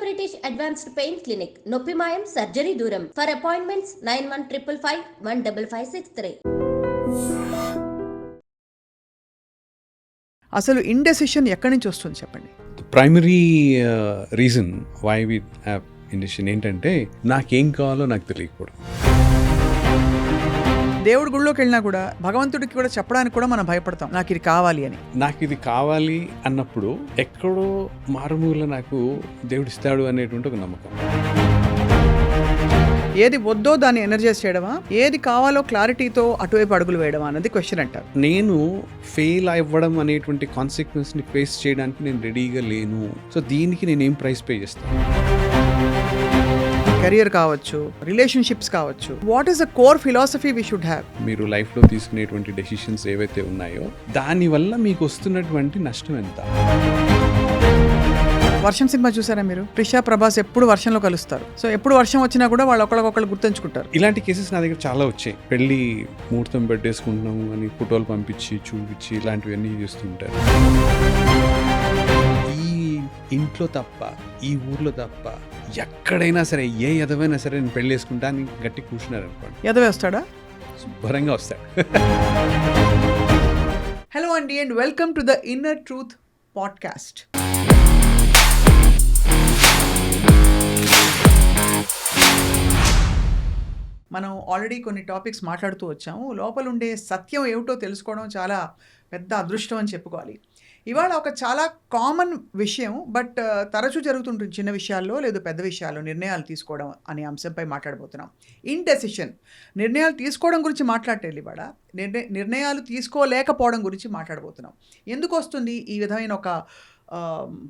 British advanced pain clinic, నొప్పి మాయం, surgery దూరం. For appointments 9155515563. అసలు ఇండెసిషన్ ఎక్కడి నుంచి వస్తుంది చెప్పండి. Primary reason why we have indecision ఏంటంటే నాకేం కావాలో నాకు తెలియకపోవడం. దేవుడి గుళ్ళోకి వెళ్ళినా కూడా భగవంతుడికి కూడా చెప్పడానికి కూడా మనం భయపడతాం, నాకు ఇది కావాలి అని. నాకు ఇది కావాలి అన్నప్పుడు ఎక్కడో మారుమూల నాకు దేవుడు ఇస్తాడు అనేటువంటి ఒక నమ్మకం. ఏది వద్దో దాన్ని ఎనర్జైజ్ చేయడమా, ఏది కావాలో క్లారిటీతో అటువైపు అడుగులు వేయడమా అన్నది క్వశ్చన్ అంటారు. నేను ఫెయిల్ అవ్వడం అనేటువంటి కాన్సిక్వెన్స్ని ఫేస్ చేయడానికి నేను రెడీగా లేను. సో దీనికి నేను ఏం ప్రైస్ పే చేస్తాను? కెరియర్ కావచ్చు, రిలేషన్షిప్స్ కావచ్చు. What is the core philosophy we should have? మీరు లైఫ్లో తీసుకునేటువంటి డెసిషన్స్ ఏవైతే ఉన్నాయో దానివల్ల మీకు వస్తున్నటువంటి నష్టం ఎంత? వర్షం సినిమా చూసారా మీరు? ప్రిషా ప్రభాస్ ఎప్పుడు వర్షంలో కలుస్తారు. సో ఎప్పుడు వర్షం వచ్చినా కూడా వాళ్ళు ఒకళ్ళకొకళ్ళు గుర్తుంచుకుంటారు. ఇలాంటి కేసెస్ నా దగ్గర చాలా వచ్చాయి. పెళ్లి ముహూర్తం పెట్టేసుకుంటున్నాము అని ఫోటోలు పంపించి చూపించి ఇలాంటివన్నీ చేస్తుంటారు. ఈ ఇంట్లో తప్ప, ఈ ఊర్లో తప్ప ఎక్కడైనా సరే ఏ ఎదవైనా సరే నేను పెళ్లి వేసుకుంటా అని గట్టి కూర్చున్నారు అనుకోండి, ఎదవే వస్తాడా? శుభ్రంగా వస్తాడు. హలో అండి, and welcome to the inner truth podcast. మనం ఆల్రెడీ కొన్ని టాపిక్స్ మాట్లాడుతూ వచ్చాము. లోపల ఉండే సత్యం ఏమిటో తెలుసుకోవడం చాలా పెద్ద అదృష్టం అని చెప్పుకోవాలి. ఇవాళ ఒక చాలా కామన్ విషయం, బట్ తరచూ జరుగుతుంటుంది చిన్న విషయాల్లో లేదు పెద్ద విషయాల్లో నిర్ణయాలు తీసుకోవడం అనే అంశంపై మాట్లాడబోతున్నాం. ఇండెసిషన్, నిర్ణయాలు తీసుకోవడం గురించి మాట్లాడేది. ఇవాళ నిర్ణయాలు తీసుకోలేకపోవడం గురించి మాట్లాడబోతున్నాం. ఎందుకు వస్తుంది ఈ విధమైన ఒక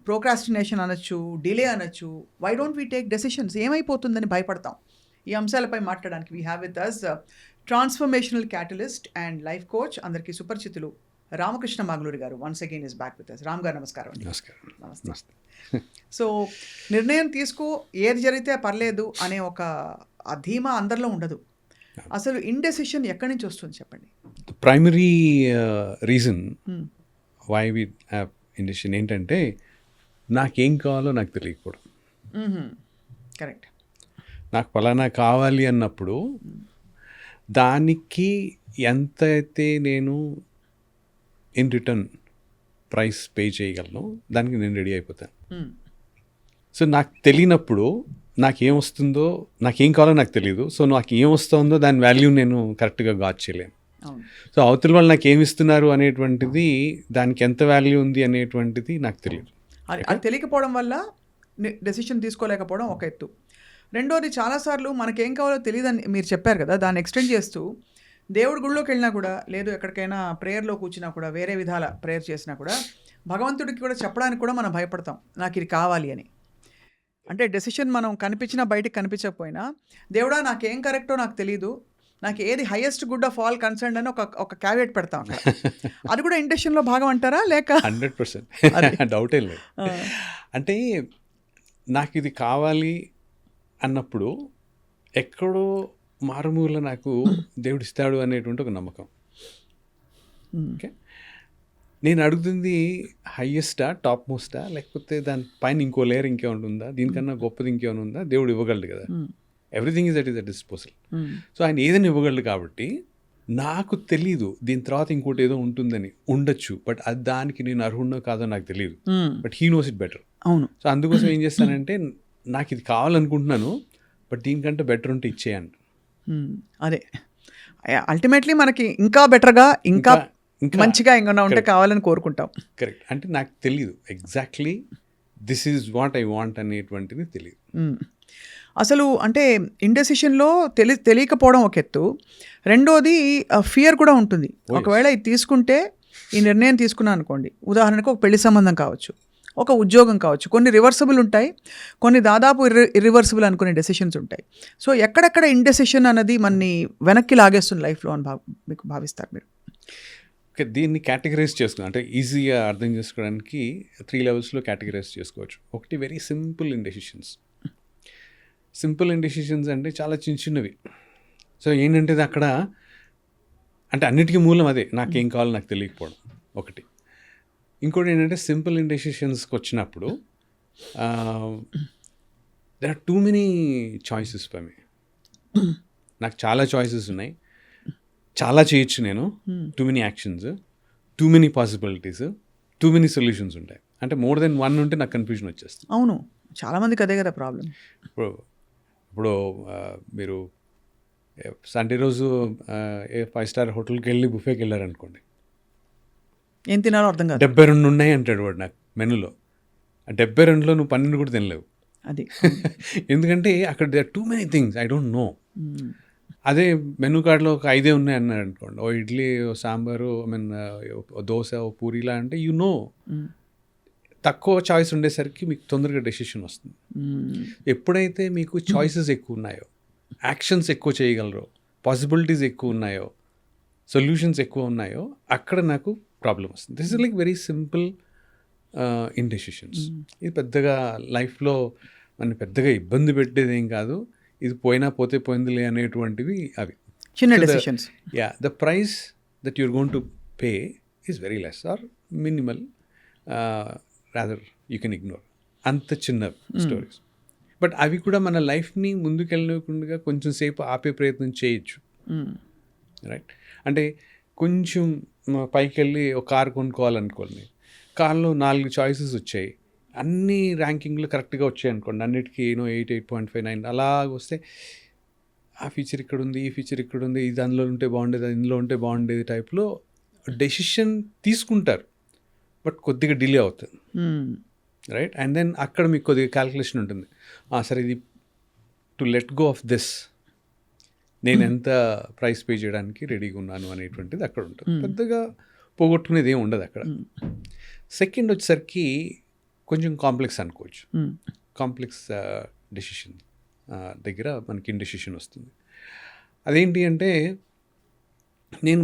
ప్రోక్రాస్టినేషన్ అనొచ్చు, డిలే అనొచ్చు. Why don't we take decisions? ఏమైపోతుందని భయపడతాం. ఈ అంశాలపై మాట్లాడడానికి we have with us transformational catalyst and life coach, అందరికీ సుపరిచితులు Ramakrishna Maguluri garu. Once again is back with us. Ram garu నమస్కారం. నమస్తే. సో నిర్ణయం తీసుకో, ఏది జరిగితే పర్లేదు అనే ఒక ధీమా అందరిలో ఉండదు. అసలు ఇండెసిషన్ ఎక్కడి నుంచి వస్తుంది చెప్పండి. Primary reason why we have indecision ఏంటంటే నాకేం కావాలో నాకు తెలియకపోవడం. కరెక్ట్. నాకు ఫలానా కావాలి అన్నప్పుడు దానికి ఎంత అయితే నేను ఇన్ రిటర్న్ ప్రైస్ పే చేయగలను దానికి నేను రెడీ అయిపోతాను. సో నాకు తెలియనప్పుడు నాకేం వస్తుందో, నాకేం కావాలో నాకు తెలియదు. సో నాకు ఏం వస్తుందో దాని వాల్యూ నేను కరెక్ట్గా గాజ్ చేయలేను. సో అవతల వాళ్ళు నాకు ఏమి ఇస్తున్నారు అనేటువంటిది, దానికి ఎంత వాల్యూ ఉంది అనేటువంటిది నాకు తెలియదు. అది తెలియకపోవడం వల్ల డెసిషన్ తీసుకోలేకపోవడం ఒక ఎత్తు. రెండోది, చాలాసార్లు మనకేం కావాలో తెలియదని మీరు చెప్పారు కదా, దాన్ని ఎక్స్టెండ్ చేస్తూ దేవుడి గుళ్ళోకి వెళ్ళినా కూడా లేదు ఎక్కడికైనా ప్రేయర్లో కూర్చున్నా కూడా, వేరే విధాల ప్రేయర్ చేసినా కూడా భగవంతుడికి కూడా చెప్పడానికి కూడా మనం భయపడతాం, నాకు ఇది కావాలి అని. అంటే డెసిషన్ మనం కనిపించినా బయటికి కనిపించకపోయినా, దేవుడా నాకేం కరెక్టో నాకు తెలీదు, నాకు ఏది highest good of all concern అని ఒక క్యావియేట్ పెడతాం. అది కూడా ఇంటెన్షన్లో భాగం అంటారా లేక? 100% డౌటే లేదు. అంటే నాకు ఇది కావాలి అన్నప్పుడు ఎక్కడో మారుమూల నాకు దేవుడు ఇస్తాడు అనేటువంటి ఒక నమ్మకం. ఓకే, నేను అడుగుతుంది హైయెస్టా, టాప్ మోస్టా, లేకపోతే దాని పైన ఇంకో లేయర్ ఇంకేమైనా ఉందా, దీనికన్నా గొప్పది ఇంకేమైనా ఉందా? దేవుడు ఇవ్వగలడు కదా, everything is at disposal. So ఆయన ఏదైనా ఇవ్వగలడు కాబట్టి నాకు తెలీదు దీని తర్వాత ఇంకోటి ఏదో ఉంటుందని. ఉండొచ్చు, బట్ అది దానికి నేను అర్హుడో కాదో నాకు తెలియదు, but he knows it better. అవును. సో అందుకోసం ఏం చేస్తానంటే నాకు ఇది కావాలనుకుంటున్నాను, బట్ దీనికంటే బెటర్ ఉంటే ఇచ్చేయండి. అదే అల్టిమేట్లీ మనకి ఇంకా బెటర్గా, ఇంకా మంచిగా ఏమైనా ఉంటే కావాలని కోరుకుంటాం. కరెక్ట్. అంటే నాకు తెలియదు exactly this is what I want అనేటువంటిది తెలియదు. అసలు అంటే ఇండెసిషన్లో తెలియకపోవడం ఒక ఎత్తు. రెండోది ఫియర్ కూడా ఉంటుంది. ఒకవేళ ఇది తీసుకుంటే, ఈ నిర్ణయం తీసుకున్నాను అనుకోండి, ఉదాహరణకు ఒక పెళ్లి సంబంధం కావచ్చు, ఒక ఉద్యోగం కావచ్చు, కొన్ని రివర్సిబుల్ ఉంటాయి, కొన్ని దాదాపు ఇర్రివర్సిబుల్ అనుకునే డెసిషన్స్ ఉంటాయి. సో ఎక్కడెక్కడ ఇండెసిషన్ అన్నది మనని వెనక్కి లాగేస్తుంది లైఫ్లో అని మీకు భావిస్తారు మీరు? ఓకే, దీన్ని కేటగరైజ్ చేసుకున్నాం అంటే ఈజీగా అర్థం చేసుకోవడానికి 3 లెవెల్స్లో కేటగరైజ్ చేసుకోవచ్చు. ఒకటి వెరీ సింపుల్ ఇండెసిషన్స్. సింపుల్ ఇండెసిషన్స్ అంటే చాలా చిన్న చిన్నవి. సో ఏంటంటే అక్కడ అంటే అన్నిటికీ మూలం అదే, నాకేం కావాలో నాకు తెలియకపోవడం ఒకటి. ఇంకోటి ఏంటంటే సింపుల్ ఇండెసిషన్స్కి వచ్చినప్పుడు there are too many choices for me. నాకు చాలా చాయిసెస్ ఉన్నాయి, చాలా చేయొచ్చు నేను. Too many actions, too many possibilities, too many solutions ఉంటాయి. అంటే మోర్ దెన్ వన్ ఉంటే నాకు కన్ఫ్యూజన్ వచ్చేస్తుంది. అవును, చాలామందికి అదే కదా ప్రాబ్లం. ఇప్పుడు మీరు సండే రోజు ఏ 5 స్టార్ హోటల్కి వెళ్ళి బుఫేకి వెళ్ళారనుకోండి, ఏం తినాలో అర్థం కాదు. 72 ఉన్నాయి అంటాడు వాడు నాకు మెనూలో. ఆ 72లో నువ్వు 12 కూడా తినలేవు. అది ఎందుకంటే అక్కడ they are too many things I don't know. అదే మెనూ కార్డులో ఒక 5 ఉన్నాయి అన్నాడు అనుకోండి, ఓ ఇడ్లీ, ఓ సాంబారు, ఐ మీన్ ఓ దోశ, ఓ పూరీలా అంటే యు నో. తక్కువ చాయిస్ ఉండేసరికి మీకు తొందరగా డెసిషన్ వస్తుంది. ఎప్పుడైతే మీకు చాయిసెస్ ఎక్కువ ఉన్నాయో, యాక్షన్స్ ఎక్కువ చేయగలరో, పాసిబిలిటీస్ ఎక్కువ ఉన్నాయో, సొల్యూషన్స్ ఎక్కువ ఉన్నాయో, అక్కడ నాకు ప్రాబ్లం వస్తుంది. This is like very simple in decisions. ఇది పెద్దగా లైఫ్లో మన పెద్దగా ఇబ్బంది పెట్టేది ఏం కాదు. ఇది పోయినా పోతే పోయిందిలే అనేటువంటివి అవి చిన్న decisions. Yeah, the price that you're going to pay is very less or minimal, rather you can ignore. అంత చిన్న స్టోరీస్, బట్ అవి కూడా మన లైఫ్ని ముందుకెళ్ళకుండా కొంచెం సేపు ఆపే ప్రయత్నం చేయొచ్చు. రైట్? అంటే కొంచెం పైకి వెళ్ళి ఒక కార్ కొనుక్కోవాలనుకోండి, కార్లో 4 చాయిసెస్ వచ్చాయి, అన్ని ర్యాంకింగ్లు కరెక్ట్గా వచ్చాయి అనుకోండి, అన్నిటికీ 8, 8.5, 9 అలా వస్తే ఆ ఫీచర్ ఇక్కడ ఉంది, ఈ ఫీచర్ ఇక్కడ ఉంది, ఇది అందులో ఉంటే బాగుండేది, అది ఇందులో ఉంటే బాగుండేది టైప్లో డెసిషన్ తీసుకుంటారు, బట్ కొద్దిగా డిలే అవుతుంది. రైట్? అండ్ దెన్ అక్కడ మీకు కొద్దిగా క్యాల్కులేషన్ ఉంటుంది, సరే ఇది to let go of this, నేను ఎంత ప్రైస్ పే చేయడానికి రెడీగా ఉన్నాను అనేటువంటిది అక్కడ ఉంటుంది. పెద్దగా పోగొట్టుకునేది ఏమి ఉండదు అక్కడ. సెకండ్ వచ్చేసరికి కొంచెం కాంప్లెక్స్ అనుకోవచ్చు. కాంప్లెక్స్ డెసిషన్ దగ్గర మనకి ఇండెసిషన్ వస్తుంది. అదేంటి అంటే, నేను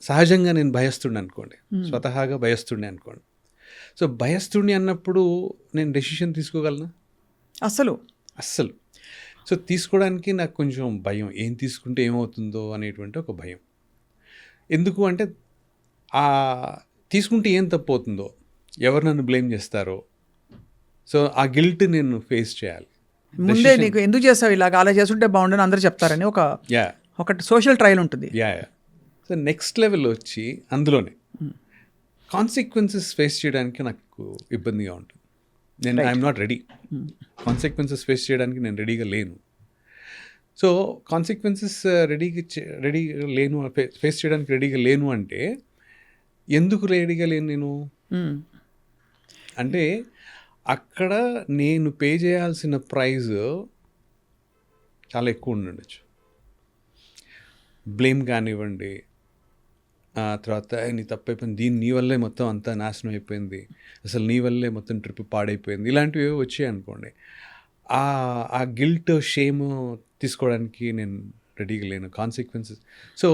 సహజంగా నేను భయస్తుడిని అనుకోండి, స్వతహాగా భయస్తుడిని అనుకోండి. సో భయస్తుడిని అన్నప్పుడు నేను డెసిషన్ తీసుకోగలనా? అస్సలు. సో తీసుకోవడానికి నాకు కొంచెం భయం, ఏం తీసుకుంటే ఏమవుతుందో అనేటువంటి ఒక భయం. ఎందుకు అంటే తీసుకుంటే ఏం తప్పు అవుతుందో, ఎవరు నన్ను బ్లేమ్ చేస్తారో, సో ఆ గిల్ట్ నేను ఫేస్ చేయాలి. ముందే నీకు ఎందుకు చేస్తావు ఇలాగ, అలా చేస్తుంటే బాగుండని అందరూ చెప్తారని ఒక సోషల్ ట్రయల్ ఉంటుంది. సో నెక్స్ట్ లెవెల్ వచ్చి అందులోనే కాన్సిక్వెన్సెస్ ఫేస్ చేయడానికి నాకు ఇబ్బందిగా ఉంటుంది. నేను I'm not ready. Consequences face చేయడానికి నేను రెడీగా లేను. సో కాన్సిక్వెన్సెస్ రెడీగా లేను, ఫేస్ చేయడానికి రెడీగా లేను అంటే ఎందుకు రెడీగా లేను నేను అంటే, అక్కడ నేను పే చేయాల్సిన ప్రైజ్ చాలా ఎక్కువ ఉండొచ్చు. బ్లేమ్ కానివ్వండి, తర్వాత నీ తప్పైపోయింది, నీ వల్లే మొత్తం అంతా నాశనం అయిపోయింది, అసలు నీ వల్లే మొత్తం ట్రిప్ పాడైపోయింది, ఇలాంటివి వచ్చాయి అనుకోండి, ఆ గిల్ట్, షేమ్ తీసుకోవడానికి నేను రెడీగా లేను. కాన్సిక్వెన్సెస్, సో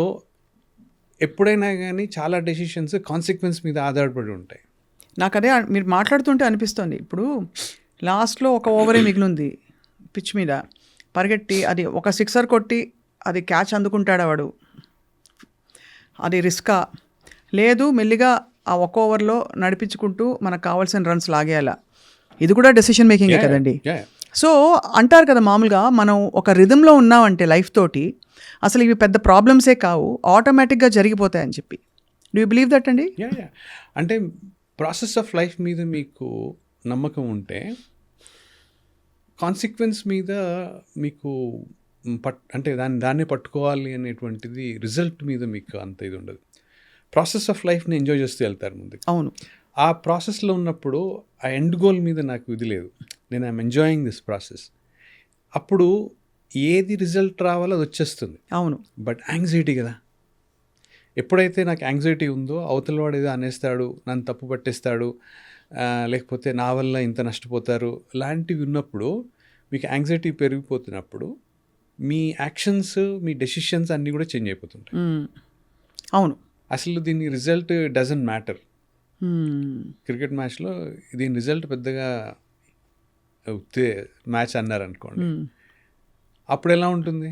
ఎప్పుడైనా కానీ చాలా డెసిషన్స్ కాన్సిక్వెన్స్ మీద ఆధారపడి ఉంటాయి. నాకు అదే మీరు మాట్లాడుతుంటే అనిపిస్తుంది, ఇప్పుడు లాస్ట్లో ఒక ఓవరే మిగిలింది పిచ్ మీద, పరిగెట్టి అది ఒక 6 కొట్టి అది క్యాచ్ అందుకుంటాడా వాడు, అది రిస్కా లేదు, మెల్లిగా ఆ ఒక ఓవర్లో నడిపించుకుంటూ మనకు కావాల్సిన రన్స్ లాగేయాలా, ఇది కూడా డెసిషన్ మేకింగే కదండి. సో అంటారు కదా మామూలుగా, మనం ఒక రిథంలో ఉన్నామంటే లైఫ్ తోటి అసలు ఇవి పెద్ద ప్రాబ్లమ్సే కావు, ఆటోమేటిక్గా జరిగిపోతాయని చెప్పి. డూ యూ బిలీవ్ దట్ అండి? అంటే ప్రాసెస్ ఆఫ్ లైఫ్ మీద మీకు నమ్మకం ఉంటే కాన్సిక్వెన్స్ మీద మీకు అంటే దాన్ని పట్టుకోవాలి అనేటువంటిది రిజల్ట్ మీద మీకు అంత ఇది ఉండదు. ప్రాసెస్ ఆఫ్ లైఫ్ని ఎంజాయ్ చేస్తూ వెళ్తారు ముందు. అవును. ఆ ప్రాసెస్లో ఉన్నప్పుడు ఆ ఎండ్ గోల్ మీద నాకు ఇది లేదు, నేను ఐఎమ్ ఎంజాయింగ్ దిస్ ప్రాసెస్. అప్పుడు ఏది రిజల్ట్ రావాలో అది వచ్చేస్తుంది. అవును. బట్ యాంగ్జైటీ కదా, ఎప్పుడైతే నాకు యాంగ్జైటీ ఉందో, అవతల వాడు ఏదో అనేస్తాడు, నన్ను తప్పు పట్టేస్తాడు, లేకపోతే నా వల్ల ఇంత నష్టపోతారు లాంటివి ఉన్నప్పుడు, మీకు యాంగ్జైటీ పెరిగిపోతున్నప్పుడు మీ యాక్షన్స్, మీ డెసిషన్స్ అన్నీ కూడా చేంజ్ అయిపోతుంటాయి. అవును. అసలు దీని రిజల్ట్ డజంట్ మ్యాటర్. క్రికెట్ మ్యాచ్లో దీని రిజల్ట్ పెద్దగా మ్యాచ్ అన్నారు అనుకోండి, అప్పుడు ఎలా ఉంటుంది,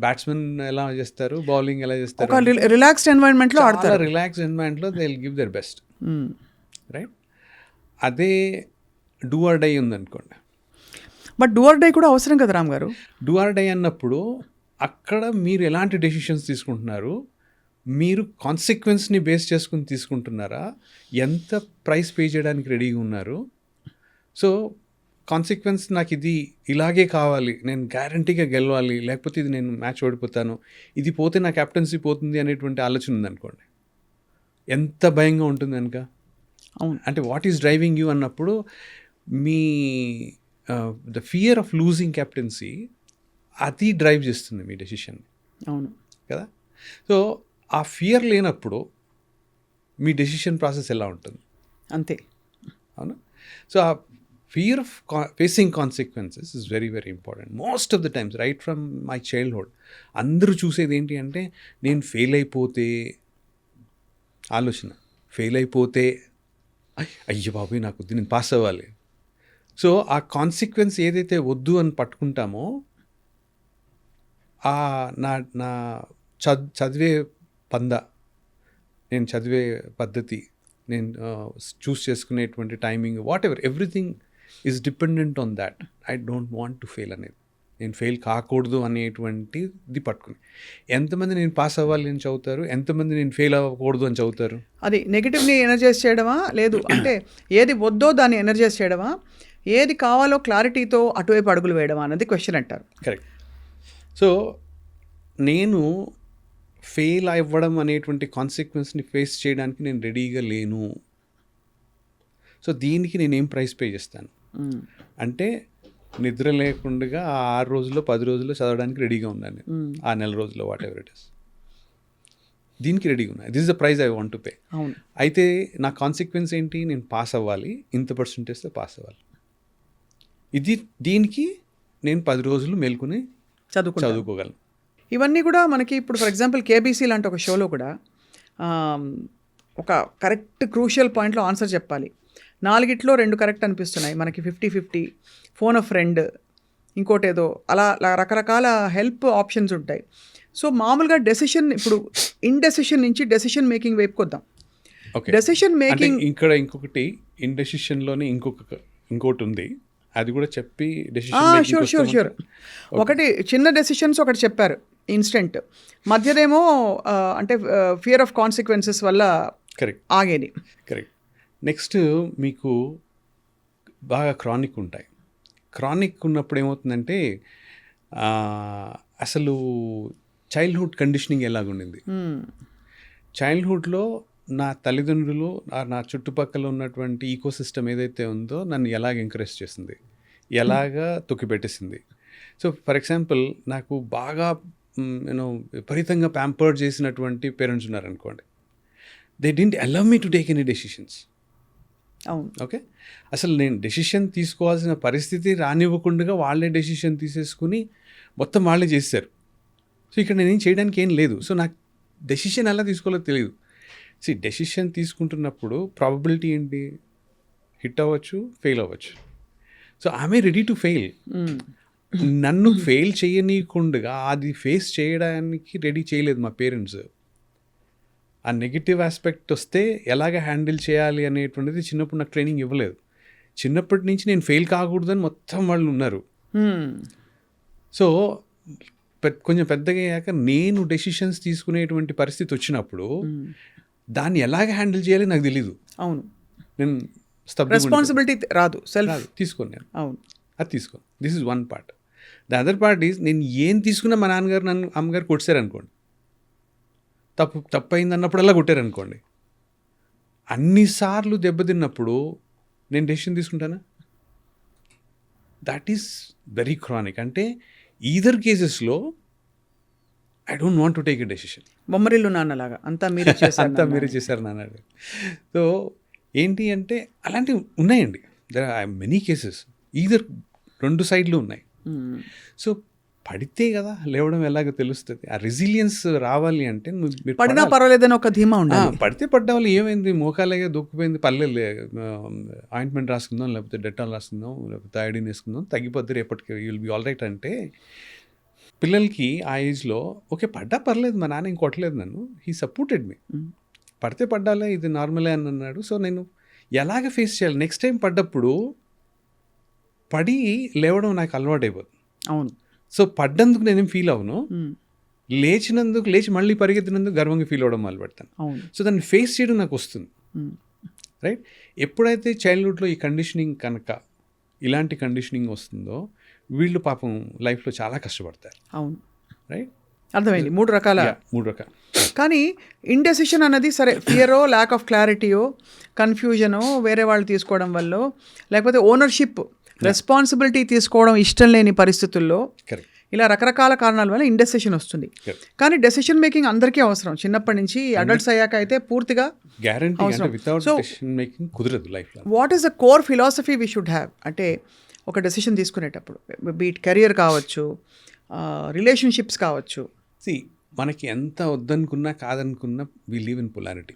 బ్యాట్స్మెన్ ఎలా చేస్తారు, బౌలింగ్ ఎలా చేస్తారు, ఒక రిలాక్స్డ్ ఎన్వైరన్మెంట్లో ఆడతారు. రిలాక్స్డ్ ఎన్వైరన్మెంట్లో they will give their best, right? అదే డూ ఆర్ డై ఉందనుకోండి. బట్ డూ ఆర్ డై కూడా అవసరం కదా రామ్ గారు. డూ ఆర్ డై అన్నప్పుడు అక్కడ మీరు ఎలాంటి డెసిషన్స్ తీసుకుంటున్నారు, మీరు కాన్సిక్వెన్స్ని బేస్ చేసుకుని తీసుకుంటున్నారా, ఎంత ప్రైస్ పే చేయడానికి రెడీగా ఉన్నారు. సో కాన్సిక్వెన్స్ నాకు ఇది ఇలాగే కావాలి, నేను గ్యారంటీగా గెలవాలి, లేకపోతే ఇది నేను మ్యాచ్ ఓడిపోతాను, ఇది పోతే నా కెప్టెన్సీ పోతుంది అనేటువంటి ఆలోచన ఉందనుకోండి, ఎంత భయంగా ఉంటుంది కనుక. అవును. అంటే వాట్ ఈస్ డ్రైవింగ్ యూ అన్నప్పుడు me the fear of losing captaincy అది డ్రైవ్ చేస్తుంది మీ డెసిషన్. అవును కదా. సో ఆ ఫియర్ లేనప్పుడు మీ డెసిషన్ ప్రాసెస్ ఎలా ఉంటుంది? అంతే. అవును. సో ఆ fear of facing consequences is very very important most of the times right from my childhood. అందరూ చూసేది ఏంటి అంటే నేను ఫెయిల్ అయిపోతే ఆలోచన, ఫెయిల్ అయిపోతే అయ్యో బాబోయ్ నాకు వద్దు, నేను పాస్ అవ్వాలి. సో ఆ కాన్సిక్వెన్స్ ఏదైతే వద్దు అని పట్టుకుంటామో నా నా చదివే నేను చదివే పద్ధతి, నేను చూస్ చేసుకునేటువంటి timing, what ever, everything is dependent on that. I don't want to fail అనేది, నేను ఫెయిల్ కాకూడదు అనేటువంటిది పట్టుకుని. ఎంతమంది నేను పాస్ అవ్వాలి అని చదువుతారు, ఎంతమంది నేను ఫెయిల్ అవ్వకూడదు అని చదువుతారు. అది నెగిటివ్ని ఎనర్జైజ్ చేయడమా, లేదు అంటే ఏది వద్దో దాన్ని ఎనర్జైజ్ చేయడమా, ఏది కావాలో క్లారిటీతో అటువైపు అడుగులు వేయడమా అన్నది క్వశ్చన్ అంటారు. కరెక్ట్. సో నేను ఫెయిల్ అవ్వడం అనేటువంటి కాన్సిక్వెన్స్ని ఫేస్ చేయడానికి నేను రెడీగా లేను. సో దీనికి నేనేం ప్రైస్ పే చేస్తాను అంటే నిద్ర లేకుండా ఆ 6 రోజుల్లో 10 రోజుల్లో చదవడానికి రెడీగా ఉన్నాను నేను, ఆ నెల రోజుల్లో వాట్ ఎవర్ ఇట్ ఇస్, దీనికి రెడీగా ఉన్నాను. This is the price I want to pay. అయితే నా కాన్సిక్వెన్స్ ఏంటి, నేను పాస్ అవ్వాలి, ఇంత పర్సెంటేజ్తో పాస్ అవ్వాలి. దీనికి నేను 10 రోజులు మేల్కొని చదువుకోగలను. ఇవన్నీ కూడా మనకి ఇప్పుడు ఫర్ ఎగ్జాంపుల్ కేబీసీ లాంటి ఒక షోలో కూడా ఒక కరెక్ట్ క్రూషియల్ పాయింట్లో ఆన్సర్ చెప్పాలి. 4 2 కరెక్ట్ అనిపిస్తున్నాయి మనకి, 50-50, ఫోన్ అ ఫ్రెండ్, ఇంకోటి ఏదో అలా రకరకాల హెల్ప్ ఆప్షన్స్ ఉంటాయి. సో మామూలుగా డెసిషన్, ఇప్పుడు ఇండెసిషన్ నుంచి డెసిషన్ మేకింగ్ వైపుకి వద్దాం. డెసిషన్ మేకింగ్ ఇక్కడ ఇంకొకటి ఇండెసిషన్లోనే ఇంకోటి ఉంది, అది కూడా చెప్పి షూర్. ఒకటి చిన్న డెసిషన్స్ ఒకటి చెప్పారు ఇన్స్టెంట్, మధ్యదేమో అంటే ఫియర్ ఆఫ్ కాన్సిక్వెన్సెస్ వల్ల కరెక్ట్ ఆగేది. కరెక్ట్. నెక్స్ట్ మీకు బాగా క్రానిక్ ఉంటాయి. క్రానిక్ ఉన్నప్పుడు ఏమవుతుందంటే అసలు చైల్డ్హుడ్ కండిషనింగ్ ఎలాగుండింది, చైల్డ్హుడ్లో నా తల్లిదండ్రులు నా చుట్టుపక్కల ఉన్నటువంటి ఈకోసిస్టమ్ ఏదైతే ఉందో నన్ను ఎలాగ ఎంకరేజ్ చేసింది, ఎలాగా తొక్కిపెట్టేసింది. సో ఫర్ ఎగ్జాంపుల్ నాకు బాగా విపరీతంగా ప్యాంపర్డ్ చేసినటువంటి పేరెంట్స్ ఉన్నారనుకోండి, they didn't allow me to take any decisions. అవును. ఓకే, అసలు నేను డెసిషన్ తీసుకోవాల్సిన పరిస్థితి రానివ్వకుండా వాళ్ళే డెసిషన్ తీసేసుకుని మొత్తం వాళ్ళే చేశారు. సో ఇక్కడ నేనేం చేయడానికి ఏం లేదు. సో నాకు డెసిషన్ ఎలా తీసుకోవాలో తెలియదు. డెసిషన్ తీసుకుంటున్నప్పుడు ప్రాబబిలిటీ ఏంటి, హిట్ అవ్వచ్చు, ఫెయిల్ అవ్వచ్చు. సో ఆమె రెడీ టు ఫెయిల్. నన్ను ఫెయిల్ చేయనీయకుండా అది ఫేస్ చేయడానికి రెడీ చేయలేదు మా పేరెంట్స్. ఆ నెగిటివ్ ఆస్పెక్ట్ వస్తే ఎలాగ హ్యాండిల్ చేయాలి అనేటువంటిది చిన్నప్పుడు నాకు ట్రైనింగ్ ఇవ్వలేదు. చిన్నప్పటి నుంచి నేను ఫెయిల్ కాకూడదని మొత్తం వాళ్ళు ఉన్నారు. సో కొంచెం పెద్దగా అయ్యాక నేను డెసిషన్స్ తీసుకునేటువంటి పరిస్థితి వచ్చినప్పుడు దాన్ని ఎలాగ హ్యాండిల్ చేయాలి నాకు తెలీదు. అవును. నేను రెస్పాన్సిబిలిటీ రాదు, సెల్ఫ్ తీసుకోను నేను. అవును, అది తీసుకోను. This is one part. The other part is నేను ఏం తీసుకున్నా మా నాన్నగారు నన్ను అమ్మగారు కొట్టారనుకోండి, తప్పు అయింది అన్నప్పుడల్లా కొట్టారనుకోండి, అన్నిసార్లు దెబ్బతిన్నప్పుడు నేను డెసిషన్ తీసుకుంటానా? That is very chronic. అంటే ఈదర్ కేసెస్లో I don't want to take a decision. Bommarillu నాన్నలాగా అంతా మీరే చేశారు నాన్న. సో ఏంటి అంటే అలాంటివి ఉన్నాయండి. There are many cases, either 2 సైడ్లు ఉన్నాయి. సో పడితే కదా లేవడం ఎలాగో తెలుస్తుంది. ఆ రెసిలియన్స్ రావాలి అంటే మీరు పడినా పర్వాలేదని ఒక ధీమా ఉండాలి. పడితే పడ్డవాళ్ళు ఏమైంది, మోకాలేగా దొక్కిపోయింది, పల్లెలు ఆయింట్మెంట్ రాసుకుందాం, లేకపోతే డెటాల్ రాసుకుందాం, లేకపోతే ఐడిన్ వేసుకుందాం, తగ్గిపోద్ది, రేపటికి యుల్ బి ఆల్ రైట్ అంటే పిల్లలకి ఆ ఏజ్లో ఓకే పడ్డా పర్లేదు, మా నాన్న ఇంకొట్టలేదు నన్ను, హీ సపోర్టెడ్ మీ. పడితే పడ్డాలే, ఇది నార్మలే అని అన్నాడు. సో నేను ఎలాగ ఫేస్ చేయాలి, నెక్స్ట్ టైం పడ్డప్పుడు పడి లేవడం నాకు అలవాటు అయిపోతుంది. అవును. సో పడ్డందుకు నేనేం ఫీల్ అవ్వను, లేచినందుకు లేచి మళ్ళీ పరిగెత్తినందుకు గర్వంగా ఫీల్ అవ్వడం మొదలు పెడతాను. అవును. సో దాన్ని ఫేస్ చేయడం నాకు వస్తుంది. రైట్. ఎప్పుడైతే చైల్డ్హుడ్లో ఈ కండిషనింగ్ కనుక ఇలాంటి కండిషనింగ్ వస్తుందో వీళ్ళు పాపం లైఫ్లో చాలా కష్టపడతారు. అవును. రైట్. అర్థమైంది. 3 రకాల. కానీ ఇండెసిషన్ అన్నది సరే ఫియరో, ల్యాక్ ఆఫ్ క్లారిటీయో, కన్ఫ్యూజనో, వేరే వాళ్ళు తీసుకోవడం వల్ల, లేకపోతే ఓనర్షిప్ రెస్పాన్సిబిలిటీ తీసుకోవడం ఇష్టం లేని పరిస్థితుల్లో, ఇలా రకరకాల కారణాల వల్ల ఇండెసిషన్ వస్తుంది. కానీ డెసిషన్ మేకింగ్ అందరికీ అవసరం. చిన్నప్పటి నుంచి అడల్ట్స్ అయ్యాక అయితే పూర్తిగా కుదరదు లైఫ్లో. What is the core philosophy we should have అంటే ఒక డెసిషన్ తీసుకునేటప్పుడు, బీట్ కెరియర్ కావచ్చు, రిలేషన్షిప్స్ కావచ్చు. మనకి ఎంత వద్దనుకున్నా కాదనుకున్నా వి లివ్ ఇన్ పొలారిటీ.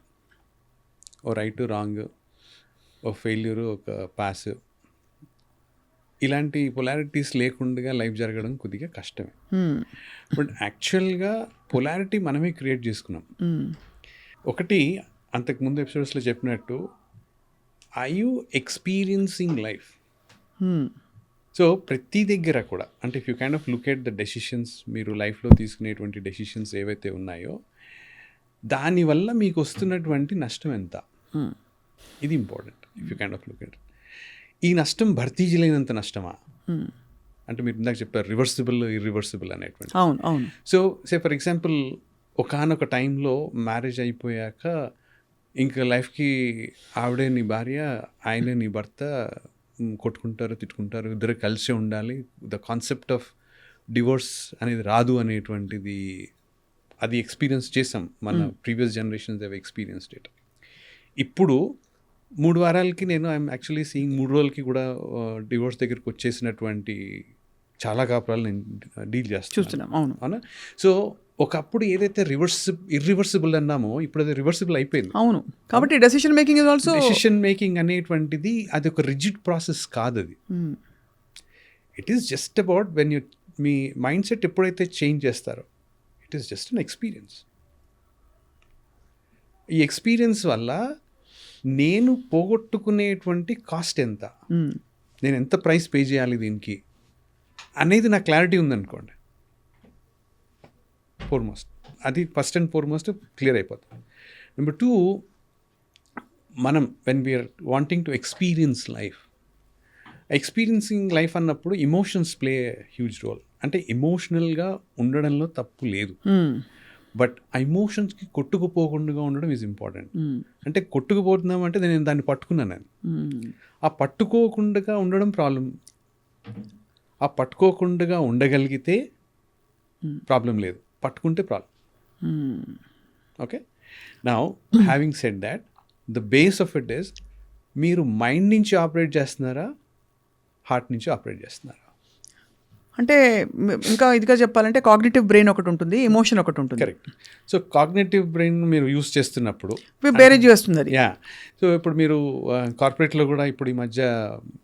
ఓ రైట్, రాంగ్, ఓ ఫెయిల్యూర్, ఒక పాస్, ఇలాంటి పొలారిటీస్ లేకుండా లైఫ్ జరగడం కొద్దిగా కష్టమే. బట్ యాక్చువల్గా పొలారిటీ మనమే క్రియేట్ చేసుకున్నాం. ఒకటి అంతకుముందు ఎపిసోడ్స్లో చెప్పినట్టు, I you experiencing life. So ప్రతి దగ్గర కూడా అంటే if you kind of look at the decisions, మీరు లైఫ్లో తీసుకునేటువంటి డెసిషన్స్ ఏవైతే ఉన్నాయో దానివల్ల మీకు వస్తున్నటువంటి నష్టం ఎంత, ఇది important. If you kind of look at ఈ నష్టం భర్తీ చేయలేనంత నష్టమా అంటే మీరు ఇందాక చెప్పారు రివర్సిబుల్, ఇర్రివర్సిబుల్ అనేటువంటి. అవును, అవును. సో సే ఫర్ ఎగ్జాంపుల్ ఒకానొక టైంలో మ్యారేజ్ అయిపోయాక ఇంకా లైఫ్కి ఆవిడే నీ భార్య, ఆయనే నీ భర్త, కొట్టుకుంటారు, తిట్టుకుంటారు, ఇద్దరు కలిసి ఉండాలి, ద కాన్సెప్ట్ ఆఫ్ డివోర్స్ అనేది రాదు అనేటువంటిది అది ఎక్స్పీరియన్స్ చేసాం. మన previous generations have experienced it. ఇప్పుడు 3 వారాలకి నేను ఐఎమ్ యాక్చువల్లీ సీయింగ్ 3 రోజులకి కూడా డివోర్స్ దగ్గరికి వచ్చేసినటువంటి చాలా కాపురాలు నేను డీల్ చూస్తున్నాం. అవును, అవునా. సో ఒకప్పుడు ఏదైతే ఇర్రివర్సిబుల్ అన్నామో ఇప్పుడు అది రివర్సిబుల్ అయిపోయింది. అవును. కాబట్టి decision making is also, decision making అనేటువంటిది అది ఒక రిజిడ్ ప్రాసెస్ కాదు. అది it is just about when you me mind set ఎప్పుడైతే చేంజ్ చేస్తారో it is just an experience. ఈ ఎక్స్పీరియన్స్ వల్ల నేను పోగొట్టుకునేటువంటి కాస్ట్ ఎంత, నేను ఎంత ప్రైస్ పే చేయాలి దీనికి అనేది నాకు క్లారిటీ ఉందనుకోండి, ఫోర్మోస్ట్ అది ఫస్ట్ అండ్ ఫార్మోస్ట్ క్లియర్ అయిపోతుంది. నెంబర్ 2, మనం when we are wanting to experience life, experiencing life అన్నప్పుడు ఎమోషన్స్ ప్లే హ్యూజ్ రోల్. అంటే ఎమోషనల్గా ఉండడంలో తప్పు లేదు, బట్ ఆ ఎమోషన్స్కి కొట్టుకుపోకుండా ఉండడం ఈజ్ ఇంపార్టెంట్. అంటే కొట్టుకుపోతున్నాం అంటే నేను దాన్ని పట్టుకున్నాను, నేను ఆ పట్టుకోకుండా ఉండడం ప్రాబ్లం. ఆ పట్టుకోకుండా ఉండగలిగితే ప్రాబ్లం లేదు, పట్టుకుంటే problem. Okay. Now having said that, the base of it is మీరు మైండ్ నుంచి ఆపరేట్ చేస్తున్నారా, హార్ట్ నుంచి ఆపరేట్ చేస్తున్నారా? అంటే ఇంకా ఇదిగా చెప్పాలంటే కాగ్నిటివ్ బ్రెయిన్ ఒకటి ఉంటుంది, ఎమోషన్ ఒకటి ఉంటుంది. కరెక్ట్. సో కాగ్నిటివ్ బ్రెయిన్ మీరు యూస్ చేస్తున్నప్పుడు బేరేజ్ చేస్తుంది అది. యా. సో ఇప్పుడు మీరు కార్పొరేట్లో కూడా ఇప్పుడు ఈ మధ్య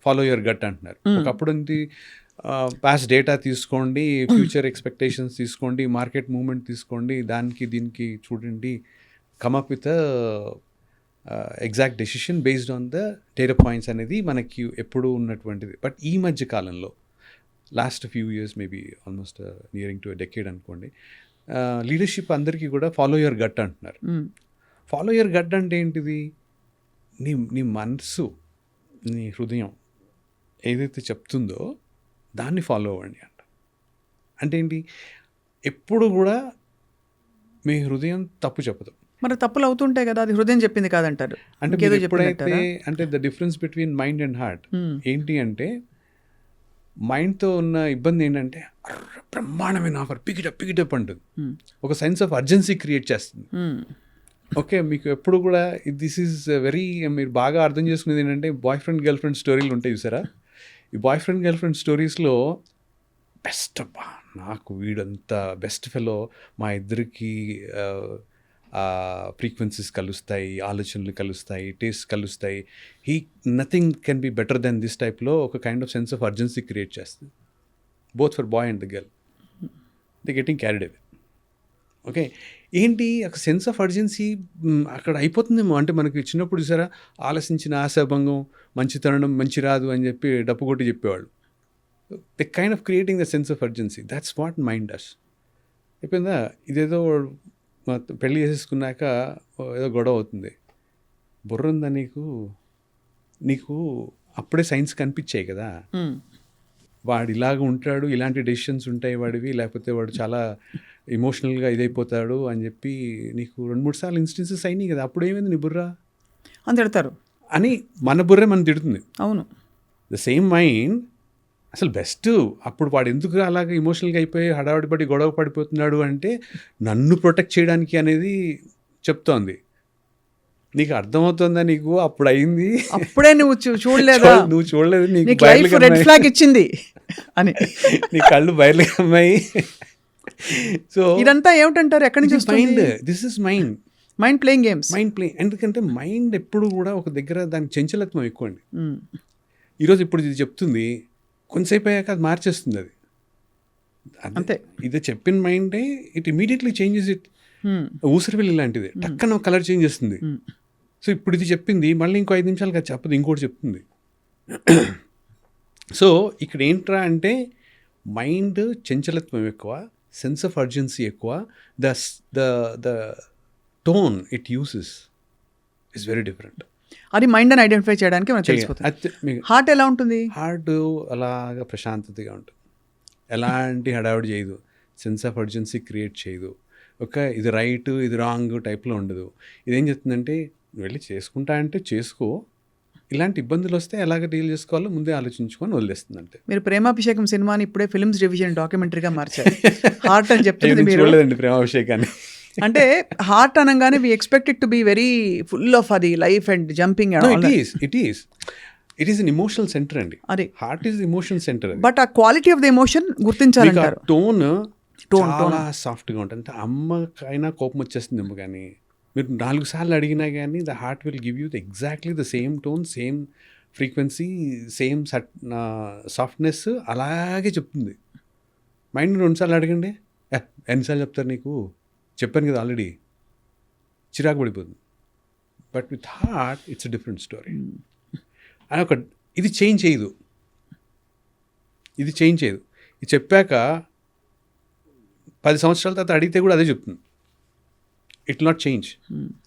ఫాలో యువర్ గట్ అంటున్నారు. ఒకప్పుడు పాస్ట్ డేటా తీసుకోండి, ఫ్యూచర్ ఎక్స్పెక్టేషన్స్ తీసుకోండి, మార్కెట్ మూవ్మెంట్ తీసుకోండి, దానికి దీనికి చూడండి, come up with exact decision based on the data points అనేది మనకి ఎప్పుడూ ఉన్నటువంటిది. బట్ ఈ మధ్య కాలంలో last few years, maybe almost nearing to decade అనుకోండి, లీడర్షిప్ అందరికీ కూడా ఫాలో యువర్ గట్ అంటున్నారు. ఫాలో యువర్ గట్ అంటే ఏంటిది? నీ మనసు, నీ హృదయం ఏదైతే చెప్తుందో దాన్ని ఫాలో అవ్వండి అంట. అంటే ఏంటి? ఎప్పుడు కూడా మీ హృదయం తప్పు చెప్పదు. మరి తప్పులు అవుతుంటాయి కదా, అది హృదయం చెప్పింది కాదంటారు. అంటే ఎప్పుడైతే అంటే the difference between mind and heart ఏంటి అంటే, మైండ్తో ఉన్న ఇబ్బంది ఏంటంటే బ్రహ్మాండమైన ఆఫర్ పికిటప్ అంటుంది, ఒక సెన్స్ ఆఫ్ అర్జెన్సీ క్రియేట్ చేస్తుంది. ఓకే, మీకు ఎప్పుడు కూడా దిస్ ఈజ్ వెరీ, మీరు బాగా అర్థం చేసుకునేది ఏంటంటే బాయ్ ఫ్రెండ్ గర్ల్ ఫ్రెండ్ స్టోరీలు ఉంటాయి చూసారా. ఈ బాయ్ ఫ్రెండ్ గర్ల్ ఫ్రెండ్ స్టోరీస్లో బెస్ట్ అబ్బా, నాకు వీడంత బెస్ట్ ఫెలో, మా ఇద్దరికి ఫ్రీక్వెన్సీస్ కలుస్తాయి, ఆలోచనలు కలుస్తాయి, టేస్ట్ కలుస్తాయి, nothing can be better than this టైప్లో ఒక kind of sense of urgency create చేస్తుంది, both for boy and the girl. They getting carried away. Okay, ఏంటి ఒక సెన్స్ ఆఫ్ అర్జెన్సీ అక్కడ అయిపోతుందేమో. అంటే మనకి చిన్నప్పుడు చూసారా, ఆలోచించిన ఆశాభంగం, మంచి తరుణం మంచి రాదు అని చెప్పి డప్పు కొట్టి చెప్పేవాళ్ళు. The kind of creating the sense of urgency, that's what mind does. అయిపోయిందా? ఇదేదో పెళ్ళి చేసేసుకున్నాక ఏదో గొడవ అవుతుంది, బుర్ర ఉందా నీకు? నీకు అప్పుడే సైన్స్ కనిపించాయి కదా, వాడు ఇలాగ ఉంటాడు, ఇలాంటి డెసిషన్స్ ఉంటాయి వాడివి, లేకపోతే వాడు చాలా ఎమోషనల్గా ఇదైపోతాడు అని చెప్పి నీకు 2-3 సార్లు ఇన్స్టెన్సెస్ అయినాయి కదా, అప్పుడు ఏమైంది నీ బుర్ర అని తిడతారు అని మన బుర్రే మనం తిడుతుంది. అవును. ద సేమ్ మైండ్ అసలు బెస్ట్. అప్పుడు వాడు ఎందుకు అలాగ ఎమోషనల్గా అయిపోయి హడావిడి పడి గొడవ పడిపోతున్నాడు అంటే నన్ను ప్రొటెక్ట్ చేయడానికి అనేది చెప్తోంది. నీకు అర్థమవుతుందా? నీకు అప్పుడు అయింది, అప్పుడే నువ్వు చూడలేదా? నువ్వు చూడలేదు, నీకు రెడ్ ఫ్లాగ్ ఇచ్చింది అని నీ కళ్ళు బయర్లు అమ్మాయి. సో ఇదంతా ఏమిటంటారు? ఎక్కడి నుంచి mind, this is mind, mind playing games. Mind play. ఎందుకంటే మైండ్ ఎప్పుడు కూడా ఒక దగ్గర దానికి చంచలత్వం ఎక్కువ అండి. ఈరోజు ఇప్పుడు ఇది చెప్తుంది, కొంతసేపు అయ్యాక అది మార్చేస్తుంది. అది అంతే. ఇది చెప్పిన మైండే ఇట్ ఇమీడియట్లీ చేంజెస్ ఇట్. ఊసరవెల్లి లాంటిది, టక్కన కలర్ చేంజ్ చేస్తుంది. సో ఇప్పుడు ఇది చెప్పింది, మళ్ళీ ఇంకో 5 నిమిషాలు అది చెప్పదు, ఇంకోటి చెప్తుంది. సో ఇక్కడ ఏంట్రా అంటే మైండ్ చంచలత్వం ఎక్కువ, సెన్స్ ఆఫ్ అర్జెన్సీ ఎక్కువ, the tone it uses is very different. అది మైండ్ అని ఐడెంటిఫై చేయడానికి మనకు తెలిసిపోతుంది. హార్ట్ ఎలా ఉంటుంది? హార్ట్ అలాగా ప్రశాంతతగా ఉంటుంది, ఎలాంటి హడావిడి చేయదు, సెన్స్ ఆఫ్ అర్జెన్సీ క్రియేట్ చేయదు, ఒక ఇది రైట్ ఇది రాంగ్ టైప్లో ఉండదు. ఇదేం చెప్తుందంటే వెళ్ళి చేసుకుంటా అంటే చేసుకో, ఇలాంటి ఇబ్బందులు వస్తే ఎలాగ డీల్ చేసుకోవాలో ముందే ఆలోచించుకొని వదిలేస్తుంది. అంతే. మీరు ప్రేమాభిషేకం సినిమాని ఇప్పుడే ఫిల్మ్స్ డివిజన్ డాక్యుమెంటరీగా మార్చారు. హార్ట్ అని చెప్తుంది, మీరు చూడలేదండి ప్రేమాభిషేకాన్ని. అంటే హార్ట్ అనగానే we expect it to be very full of అది life and jumping. It is an emotional centre అండి. అది heart is emotional centre. But ఆ క్వాలిటీ ఆఫ్ ద ఎమోషన్ గుర్తించాలంటారు. టోన్ చాలా సాఫ్ట్గా ఉంటుంది. అంటే అమ్మకైనా కోపం వచ్చేస్తుందేమో, కానీ మీరు 4 సార్లు అడిగినా కానీ the heart will give you the exactly the same tone, same frequency, same softness అలాగే చెప్తుంది. మైండ్ 2 సార్లు అడగండి, ఎన్నిసార్లు చెప్తారు? నీకు చెప్పాను కదా ఆల్రెడీ, చిరాకు పడిపోతుంది. But with heart it's a different story. అని ఒక ఇది చేంజ్ చేయదు, ఇది చెప్పాక 10 సంవత్సరాల తర్వాత అడిగితే కూడా అదే చెప్తుంది. It not change.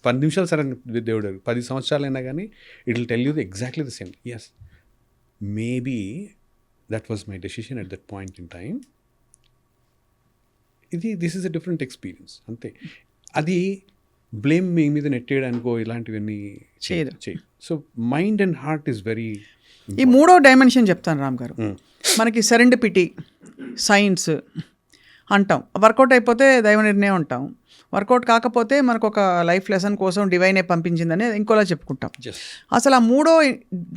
10 నిమిషాలు సరే దేవుడు 10 సంవత్సరాలైనా కానీ it will tell you exactly the same. Yes, maybe that was my decision at that point in time. This is a different experience. అంతే. అది బ్లేమ్ మీ మీద నెట్టేయడానికో ఇలాంటివన్నీ చేయదు. So mind and heart is very. ఈ 3వ డైమెన్షన్ చెప్తాను రామ్ గారు. మనకి సెరెండిపిటీ, సైన్స్ అంటాం, వర్కౌట్ అయిపోతే దైవ నిర్ణయం అంటాం, వర్కౌట్ కాకపోతే మనకు ఒక లైఫ్ లెసన్ కోసం డివైనే పంపించిందని ఇంకోలా చెప్పుకుంటాం. అసలు ఆ 3వ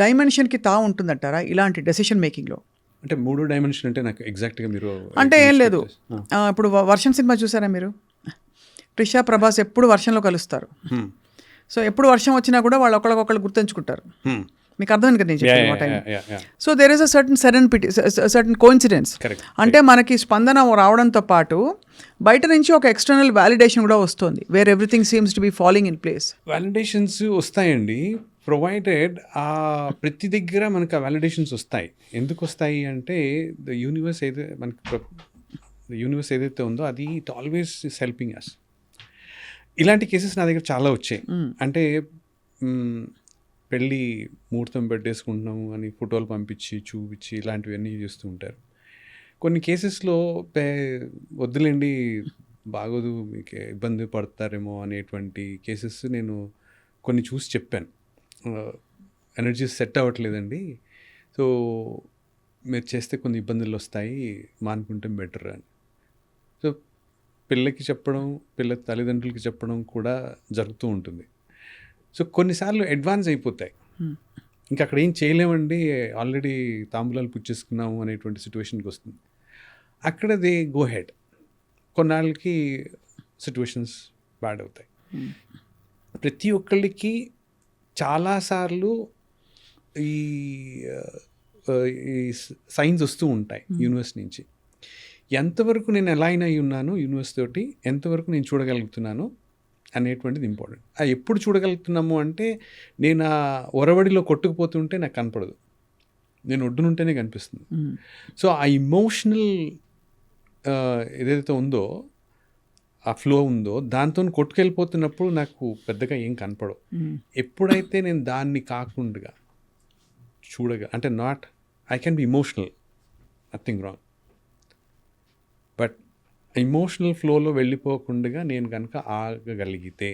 డైమెన్షన్కి ఉంటుందంటారా ఇలాంటి డెసిషన్ మేకింగ్లో? అంటే 3వ డైమెన్షన్ అంటే నాకు ఎగ్జాక్ట్గా మీరు అంటే ఏం లేదు. ఇప్పుడు వర్షం సినిమా చూసారా మీరు? ట్రిషా, ప్రభాస్ ఎప్పుడు వర్షంలో కలుస్తారు. సో ఎప్పుడు వర్షం వచ్చినా కూడా వాళ్ళు ఒకళ్ళకొకళ్ళు గుర్తుంచుకుంటారు. మీకు అర్థమైంది కదా నేను చెప్పాను. So there is a certain serendipity, certain coincidence. అంటే మనకి స్పందన రావడంతో పాటు బయట నుంచి ఒక ఎక్స్టర్నల్ వ్యాలిడేషన్ కూడా వస్తుంది, where everything seems to be following in place. Validations వస్తాయండి, ప్రొవైడెడ్ ప్రతి దగ్గర మనకు ఆ వ్యాలిడేషన్స్ వస్తాయి. ఎందుకు వస్తాయి అంటే ద యూనివర్స్ ఏదైతే ఉందో అది it always is helping us. ఇలాంటి కేసెస్ నా దగ్గర చాలా వచ్చాయి. అంటే పెళ్ళి ముహూర్తం పెట్టేసుకుంటున్నాము అని ఫోటోలు పంపించి చూపించి ఇలాంటివన్నీ చేస్తూ ఉంటారు. కొన్ని కేసెస్లో వద్దులేండి బాగోదు, మీకు ఇబ్బంది పడతారేమో అనేటువంటి కేసెస్ నేను కొన్ని చూసి చెప్పాను. ఎనర్జీస్ సెట్ అవ్వట్లేదండి, సో మీరు చేస్తే కొన్ని ఇబ్బందులు వస్తాయి, మానుకుంటే బెటర్ అని. సో పిల్లకి చెప్పడం, పిల్ల తల్లిదండ్రులకి చెప్పడం కూడా జరుగుతూ ఉంటుంది. సో కొన్నిసార్లు అడ్వాన్స్ అయిపోతాయి, ఇంకా అక్కడ ఏం చేయలేమండి, ఆల్రెడీ తాంబూలాలు పుచ్చేసుకున్నాము అనేటువంటి సిచ్యువేషన్కి వస్తుంది. అక్కడ దే గో హెడ్. కొన్నాళ్ళకి సిచ్యువేషన్స్ బ్యాడ్ అవుతాయి. ప్రతి ఒక్కళ్ళకి చాలాసార్లు ఈ సైన్స్ వస్తూ ఉంటాయి యూనివర్స్ నుంచి. ఎంతవరకు నేను ఎలా అయినా ఉన్నాను యూనివర్స్ తోటి, ఎంతవరకు నేను చూడగలుగుతున్నాను అనేటువంటిది ఇంపార్టెంట్. అది ఎప్పుడు చూడగలుగుతున్నాము అంటే నేను ఆ ఒరవడిలో కొట్టుకుపోతుంటే నాకు కనపడదు. నేను ఒడ్డునుంటేనే కనిపిస్తుంది. సో ఆ ఇమోషనల్ ఏదైతే ఉందో, ఆ ఫ్లో ఉందో, దాంతో కొట్టుకెళ్ళిపోతున్నప్పుడు నాకు పెద్దగా ఏం కనపడవు. ఎప్పుడైతే నేను దాన్ని కాకుండా అంటే I can be emotional, nothing wrong, but emotional ఫ్లోలో వెళ్ళిపోకుండా నేను కనుక ఆగగలిగితే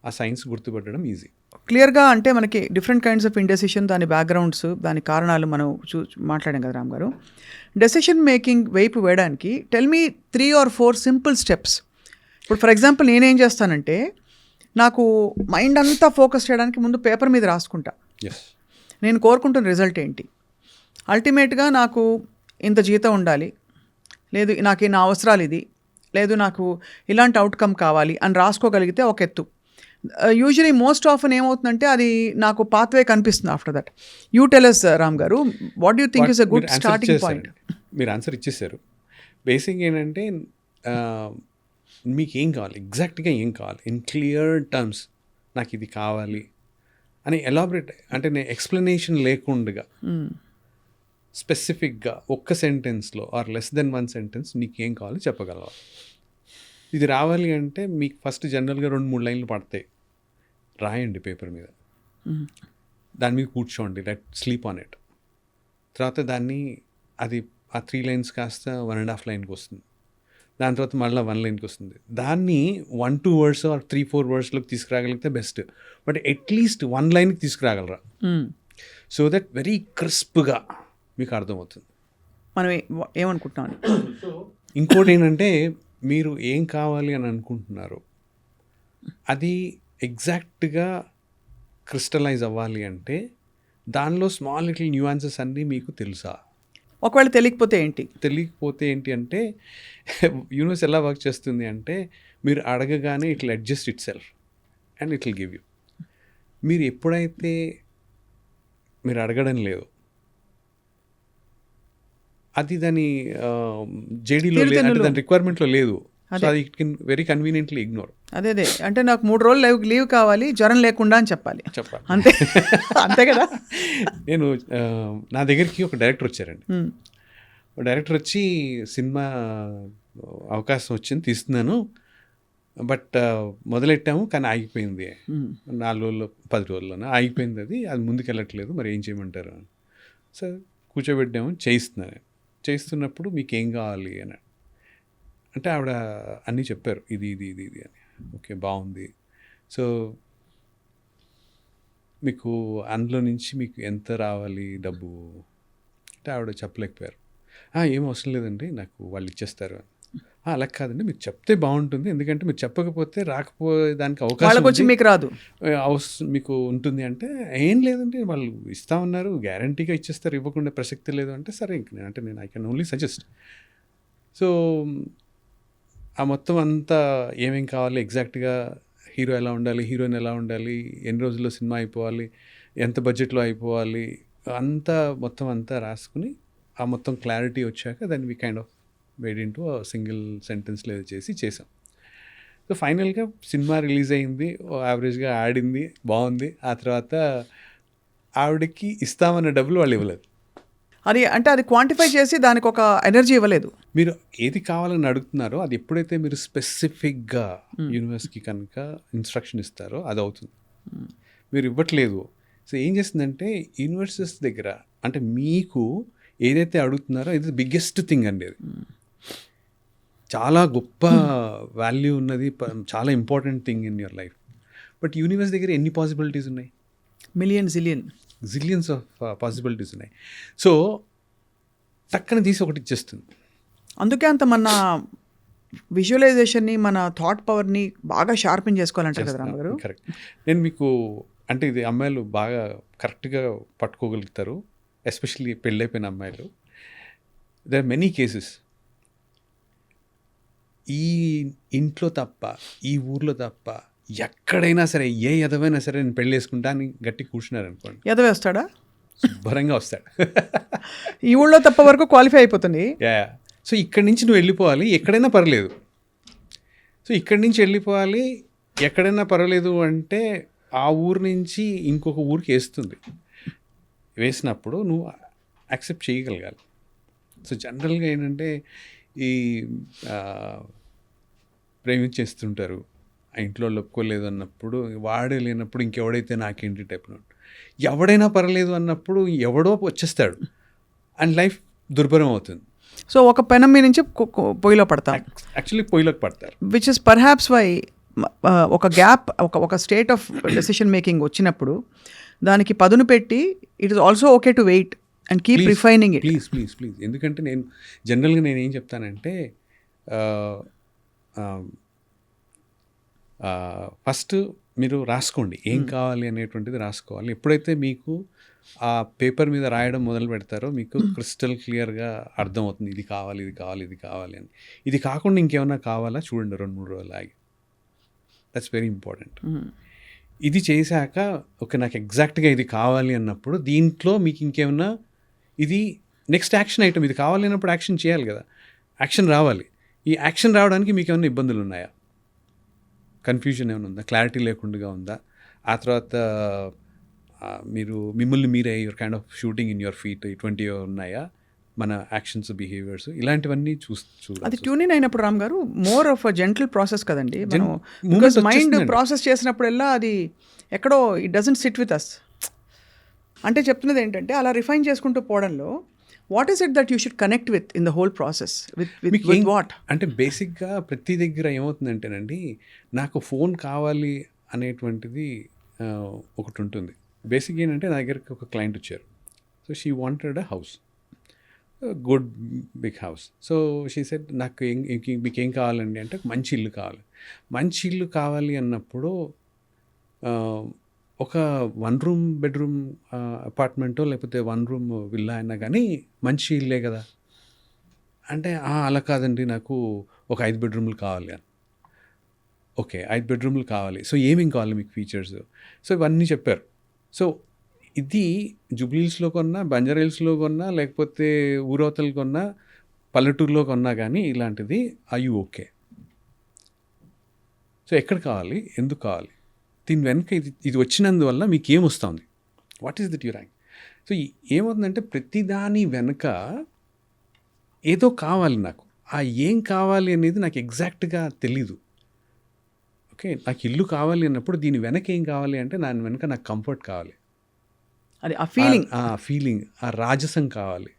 ఆ సైన్స్ గుర్తుపెట్టడం ఈజీ. క్లియర్గా అంటే మనకి డిఫరెంట్ కైండ్స్ ఆఫ్ ఇండెసిషన్, దాని బ్యాక్గ్రౌండ్స్, దాని కారణాలు మనం మాట్లాడాం కదా రామ్ గారు. డెసిషన్ మేకింగ్ వైపు వేయడానికి tell me 3 or 4 simple steps. ఇప్పుడు ఫర్ ఎగ్జాంపుల్ నేనేం చేస్తానంటే, నాకు మైండ్ అంతా ఫోకస్ చేయడానికి ముందు పేపర్ మీద రాసుకుంటా. నేను కోరుకుంటున్న రిజల్ట్ ఏంటి, అల్టిమేట్గా నాకు ఇంత జీతం ఉండాలి, లేదు నాకు నా అవసరాలు ఇది, లేదు నాకు ఇలాంటి అవుట్కమ్ కావాలి అని రాసుకోగలిగితే ఒక ఎత్తు. యూజువలీ మోస్ట్ ఆఫెన్ ఏమవుతుందంటే అది నాకు పాత్వే కనిపిస్తుంది after that. You tell us Ram garu, what you think is a good starting point? మీరు ఆన్సర్ ఇచ్చేసారు. బేసిక్ ఏంటంటే మీకు ఏం కావాలి, ఎగ్జాక్ట్గా ఏం కావాలి, ఇన్ క్లియర్ టర్మ్స్ నాకు ఇది కావాలి అని ఎలాబరేట్, అంటే నేను ఎక్స్ప్లెనేషన్ లేకుండా స్పెసిఫిక్గా ఒక్క సెంటెన్స్లో ఆర్ లెస్ దెన్ 1 సెంటెన్స్ నీకు ఏం కావాలో చెప్పగలవాలి. ఇది రావాలి అంటే మీకు ఫస్ట్ జనరల్గా 2-3 లైన్లు పడతాయి. రాయండి పేపర్ మీద, దాని మీద కూర్చోండి, లెట్ స్లీప్ ఆన్ ఇట్. తర్వాత దాన్ని అది ఆ 3 లైన్స్ కాస్త 1.5 లైన్కి వస్తుంది. దాని తర్వాత మళ్ళీ 1 లైన్కి వస్తుంది. దాన్ని 1-2 words ఆర్ 3-4 wordsలోకి తీసుకురాగలిగితే బెస్ట్. బట్ అట్లీస్ట్ 1 లైన్కి తీసుకురాగలరా, సో దట్ వెరీ క్రిస్ప్గా మీకు అర్థమవుతుంది మనం ఏమనుకుంటున్నాం. ఇంకోటి ఏంటంటే, మీరు ఏం కావాలి అని అనుకుంటున్నారు అది ఎగ్జాక్ట్గా క్రిస్టలైజ్ అవ్వాలి అంటే దానిలో స్మాల్ లిటిల్ న్యూయాన్సెస్ అన్నీ మీకు తెలుసా? ఒకవేళ తెలియకపోతే ఏంటి అంటే యూనివర్స్ ఎలా వర్క్ చేస్తుంది అంటే, మీరు అడగగానే it will adjust it self and it will give you. మీరు ఎప్పుడైతే మీరు అడగడం లేదు, అది దాని జేడీలో లేదు, అంటే దాని రిక్వైర్మెంట్లో లేదు, సో అది it can very conveniently ignore. అదే అంటే నాకు 3 రోజులు లీవ్ కావాలి, జ్వరం లేకుండా అని చెప్పాలి అంతే కదా. నేను నా దగ్గరికి ఒక డైరెక్టర్ వచ్చారండి. డైరెక్టర్ వచ్చి, సినిమా అవకాశం వచ్చింది, తీస్తున్నాను, బట్ మొదలెట్టాము కానీ ఆగిపోయింది, 4 రోజుల్లో 10 రోజుల్లోనే ఆగిపోయింది, అది ముందుకు వెళ్ళట్లేదు, మరి ఏం చేయమంటారు. సో కూర్చోబెట్టాము, చేయిస్తున్నప్పుడు మీకు ఏం కావాలి అని అంటే ఆవిడ అన్నీ చెప్పారు, ఇది అని. ఓకే, బాగుంది. సో మీకు అందులో నుంచి మీకు ఎంత రావాలి డబ్బు అంటే ఆవిడ చెప్పలేకపోయారు. ఏం అవసరం లేదండి, నాకు వాళ్ళు ఇచ్చేస్తారు. అలా కాదండి, మీరు చెప్తే బాగుంటుంది, ఎందుకంటే మీరు చెప్పకపోతే రాకపోయేదానికి అవకాశం మీకు రాదు, మీకు ఉంటుంది అంటే, ఏం లేదండి వాళ్ళు ఇస్తామన్నారు, గ్యారంటీగా ఇచ్చేస్తారు, ఇవ్వకుండా ప్రసక్తి లేదు అంటే, సరే ఇంక నేను I can only suggest. So ఆ మొత్తం అంతా ఏమేం కావాలి, ఎగ్జాక్ట్గా హీరో ఎలా ఉండాలి, హీరోయిన్ ఎలా ఉండాలి, ఎన్ని రోజుల్లో సినిమా అయిపోవాలి, ఎంత బడ్జెట్లో అయిపోవాలి, మొత్తం అంతా రాసుకుని ఆ మొత్తం క్లారిటీ వచ్చాక దాన్ని we kind of made into single sentence లేదు చేసాం. సో ఫైనల్గా సినిమా రిలీజ్ అయింది, యావరేజ్గా ఆడింది, బాగుంది. ఆ తర్వాత ఆవిడకి ఇస్తామన్న డబ్బులు వాళ్ళు ఇవ్వలేదు. అది అంటే అది క్వాంటిఫై చేసి దానికి ఒక ఎనర్జీ ఇవ్వలేదు. మీరు ఏది కావాలని అడుగుతున్నారో అది ఎప్పుడైతే మీరు స్పెసిఫిక్గా యూనివర్స్కి కనుక ఇన్స్ట్రక్షన్ ఇస్తారో అది అవుతుంది. మీరు ఇవ్వట్లేదు. సో ఏం చేస్తుందంటే యూనివర్సెస్ దగ్గర, అంటే మీకు ఏదైతే అడుగుతున్నారో ఇది బిగ్గెస్ట్ థింగ్ అండి, అది చాలా గొప్ప వాల్యూ ఉన్నది, చాలా important thing in your life. But universe దగ్గర ఎన్ని పాసిబిలిటీస్ ఉన్నాయి? జిలియన్స్ ఆఫ్ పాసిబిలిటీస్ ఉన్నాయి. సో టక్కన తీసి ఒకటి ఇచ్చేస్తుంది. అందుకే అంత మన విజువలైజేషన్ని, మన థాట్ పవర్ని బాగా షార్పెన్ చేసుకోవాలంటారు కదా రామగారు. కరెక్ట్. నేను మీకు అంటే ఇది అమ్మాయిలు బాగా కరెక్ట్గా పట్టుకోగలుగుతారు, ఎస్పెషల్లీ పెళ్ళైపోయిన అమ్మాయిలు. దేర్ ఆర్ మెనీ కేసెస్, ఈ ఇంట్లో తప్ప, ఈ ఊర్లో తప్ప, ఎక్కడైనా సరే ఏ ఎదవైనా సరే నేను పెళ్ళి వేసుకుంటా అని గట్టి కూర్చున్నారు అనుకోండి, ఎదవేస్తాడా? శుభ్రంగా వస్తాడు. ఈ ఊళ్ళో తప్ప వరకు క్వాలిఫై అయిపోతుంది. సో ఇక్కడి నుంచి నువ్వు వెళ్ళిపోవాలి, ఎక్కడైనా పర్లేదు. సో ఇక్కడి నుంచి వెళ్ళిపోవాలి, ఎక్కడైనా పర్వాలేదు అంటే ఆ ఊరు నుంచి ఇంకొక ఊరికి వేస్తుంది. వేసినప్పుడు నువ్వు యాక్సెప్ట్ చేయగలగాలి. సో జనరల్గా ఏంటంటే ఈ ప్రేమించేస్తుంటారు, ఆ ఇంట్లో వాళ్ళు ఒప్పుకోలేదు అన్నప్పుడు, వాడే లేనప్పుడు ఇంకెవడైతే నాకేంటి టైప్, ఎవడైనా పర్లేదు అన్నప్పుడు ఎవడో వచ్చేస్తాడు అండ్ లైఫ్ దుర్భరం అవుతుంది. సో ఒక పెనం మీద నుంచి పొయ్యిలో పడతాం, యాక్చువల్లీ పొయ్యిలోకి పడతారు. విచ్ ఇస్ పర్హాప్స్ వై ఒక గ్యాప్, ఒక స్టేట్ ఆఫ్ డెసిషన్ మేకింగ్ వచ్చినప్పుడు దానికి పదును పెట్టి it is also okay to wait and keep refining it. Please ఎందుకంటే నేను జనరల్గా నేను ఏం చెప్తానంటే ఫస్ట్ మీరు రాసుకోండి ఏం కావాలి అనేటువంటిది రాసుకోవాలి. ఎప్పుడైతే మీకు ఆ పేపర్ మీద రాయడం మొదలు పెడతారో మీకు క్రిస్టల్ క్లియర్గా అర్థమవుతుంది ఇది కావాలి ఇది కావాలి ఇది కావాలి అని. ఇది కాకుండా ఇంకేమన్నా కావాలా చూడండి 2-3 రోజులు ఆగి. That's very important. ఇది చేశాక ఓకే నాకు ఎగ్జాక్ట్గా ఇది కావాలి అన్నప్పుడు దీంట్లో మీకు ఇంకేమన్నా ఇది నెక్స్ట్ యాక్షన్ ఐటమ్, ఇది కావాలి అన్నప్పుడు యాక్షన్ చేయాలి కదా, యాక్షన్ రావాలి. ఈ యాక్షన్ రావడానికి మీకు ఏమైనా ఇబ్బందులు ఉన్నాయా, కన్ఫ్యూజన్ ఏమైనా ఉందా, క్లారిటీ లేకుండా ఉందా, ఆ తర్వాత మీరు మిమ్మల్ని మీరే your kind of shooting in your feet ఇటువంటివి ఉన్నాయా, మన యాక్షన్స్ బిహేవియర్స్ ఇలాంటివన్నీ అది ట్యూన్ ఇన్ అయినప్పుడు Ram garu more of a gentle process కదండి. బికాస్ మైండ్ ప్రాసెస్ చేసినప్పుడల్లా అది ఎక్కడో it doesn't sit with us. అంటే చెప్తున్నది ఏంటంటే అలా రిఫైన్ చేసుకుంటూ పోవడంలో what is it that you should connect with in the whole process with what అంటే బేసిక్గా ప్రతి దగ్గర ఏమవుతుందంటేనండి నాకు ఫోన్ కావాలి అనేటువంటిది ఒకటి ఉంటుంది. బేసిక్ ఏంటంటే నా దగ్గరికి ఒక క్లయింట్ వచ్చారు. So she wanted a house, good big house. So she said నాకు మీకు ఏం కావాలండి అంటే మంచి ఇల్లు కావాలి. మంచి ఇల్లు కావాలి అన్నప్పుడు ఒక 1 రూమ్ బెడ్రూమ్ అపార్ట్మెంటో లేకపోతే 1 రూమ్ విల్లా అయినా కానీ మంచి ఇల్లే కదా అంటే అలా కాదండి నాకు ఒక 5 బెడ్రూమ్లు కావాలి అని. ఓకే 5 బెడ్రూమ్లు కావాలి. సో ఏమేం కావాలి మీకు ఫీచర్స్, సో ఇవన్నీ చెప్పారు. సో ఇది జూబ్లీహిల్స్లో కొన్నా, బంజారాహిల్స్లో కొన్నా, లేకపోతే ఊరవతలు కొన్నా, పల్లెటూరులో కొన్నా కానీ ఇలాంటిది అయ్యూ ఓకే. సో ఎక్కడ కావాలి, ఎందుకు కావాలి, దీని వెనక ఇది వచ్చినందువల్ల మీకు ఏమొస్తుంది, what is that you rank. So ఏమవుతుందంటే ప్రతిదాని వెనక ఏదో కావాలి నాకు, ఆ ఏం కావాలి అనేది నాకు ఎగ్జాక్ట్గా తెలీదు. ఓకే నాకు ఇల్లు కావాలి అన్నప్పుడు దీని వెనక ఏం కావాలి అంటే దాని వెనక నాకు కంఫర్ట్ కావాలి, అది ఆ ఫీలింగ్ ఆ రాజసం కావాలి.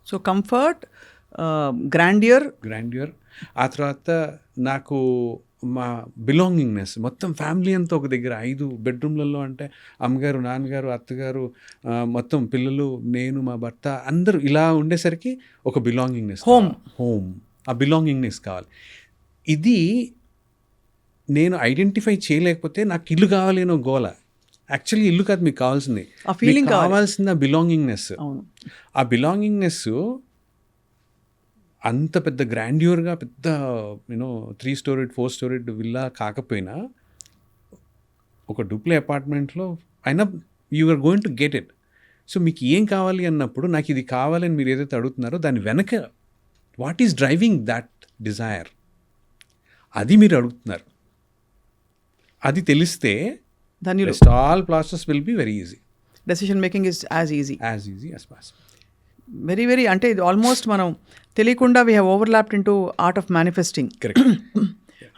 సో కంఫర్ట్, గ్రాండ్యూర్, ఆ తర్వాత నాకు మా బిలాంగింగ్నెస్, మొత్తం ఫ్యామిలీ అంతా ఒక దగ్గర 5 బెడ్రూమ్లలో అంటే అమ్మగారు, నాన్నగారు, అత్తగారు, మొత్తం పిల్లలు, నేను, మా భర్త అందరూ ఇలా ఉండేసరికి ఒక బిలాంగింగ్నెస్, హోమ్ ఆ బిలాంగింగ్నెస్ కావాలి. ఇది నేను ఐడెంటిఫై చేయలేకపోతే నాకు ఇల్లు కావాలి అని ఒక గోల. యాక్చువల్లీ ఇల్లు కాదు మీకు కావాల్సింది, ఆ ఫీలింగ్ కావాల్సింది ఆ బిలాంగింగ్నెస్. ఆ బిలాంగింగ్నెస్ అంత పెద్ద గ్రాండ్యూర్గా పెద్ద 3 స్టోరీడ్ 4 స్టోరీడ్ విల్లా కాకపోయినా ఒక డూప్లే అపార్ట్మెంట్లో అయినా you are going to get it. So మీకు ఏం కావాలి అన్నప్పుడు నాకు ఇది కావాలని మీరు ఏదైతే అడుగుతున్నారో దాని వెనక what is driving that desire, అది మీరు అడుగుతున్నారు. అది తెలిస్తే all process will be very easy. Decision making is as easy as possible. Very అంటే ఇది ఆల్మోస్ట్ మనం తెలియకుండా we have overlapped into art of manifesting.